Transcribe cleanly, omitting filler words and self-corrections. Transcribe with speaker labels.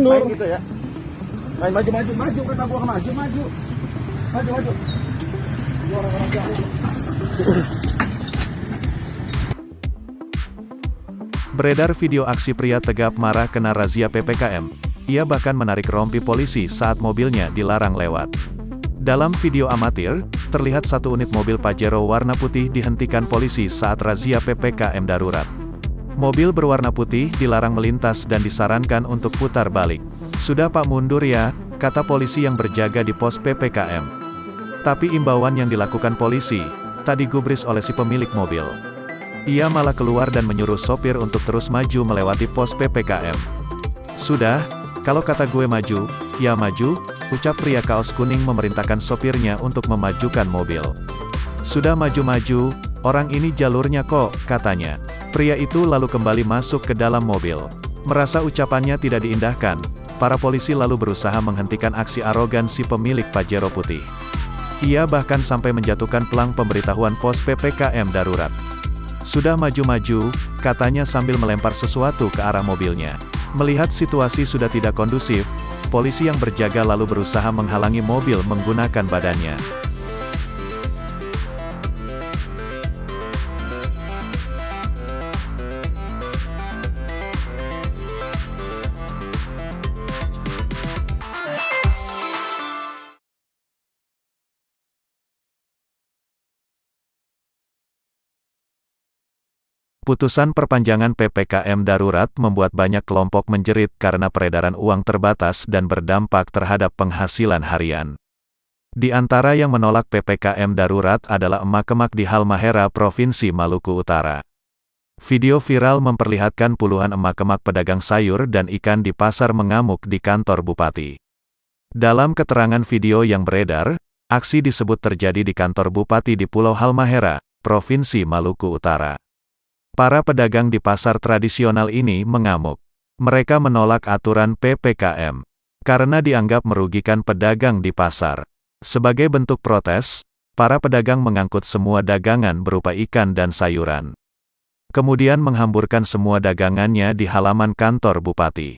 Speaker 1: mundur.
Speaker 2: Main gitu ya. Main maju kata gua maju. Maju. Orang-orang jauh.
Speaker 3: Beredar video aksi pria tegap marah kena razia PPKM. Ia bahkan menarik rompi polisi saat mobilnya dilarang lewat. Dalam video amatir, terlihat satu unit mobil Pajero warna putih dihentikan polisi saat razia PPKM darurat. Mobil berwarna putih dilarang melintas dan disarankan untuk putar balik. "Sudah Pak, mundur ya," kata polisi yang berjaga di pos PPKM. Tapi imbauan yang dilakukan polisi tak digubris oleh si pemilik mobil. Ia malah keluar dan menyuruh sopir untuk terus maju melewati pos PPKM. "Sudah, kalau kata gue maju, ya maju," ucap pria kaos kuning memerintahkan sopirnya untuk memajukan mobil. "Sudah maju-maju, orang ini jalurnya kok," katanya. Pria itu lalu kembali masuk ke dalam mobil. Merasa ucapannya tidak diindahkan, para polisi lalu berusaha menghentikan aksi arogan si pemilik Pajero putih. Ia bahkan sampai menjatuhkan pelang pemberitahuan pos PPKM darurat. "Sudah maju-maju," katanya sambil melempar sesuatu ke arah mobilnya. Melihat situasi sudah tidak kondusif, polisi yang berjaga lalu berusaha menghalangi mobil menggunakan badannya. Putusan perpanjangan PPKM darurat membuat banyak kelompok menjerit karena peredaran uang terbatas dan berdampak terhadap penghasilan harian. Di antara yang menolak PPKM darurat adalah emak-emak di Halmahera, Provinsi Maluku Utara. Video viral memperlihatkan puluhan emak-emak pedagang sayur dan ikan di pasar mengamuk di kantor bupati. Dalam keterangan video yang beredar, aksi disebut terjadi di kantor bupati di Pulau Halmahera, Provinsi Maluku Utara. Para pedagang di pasar tradisional ini mengamuk. Mereka menolak aturan PPKM karena dianggap merugikan pedagang di pasar. Sebagai bentuk protes, para pedagang mengangkut semua dagangan berupa ikan dan sayuran. Kemudian menghamburkan semua dagangannya di halaman kantor bupati.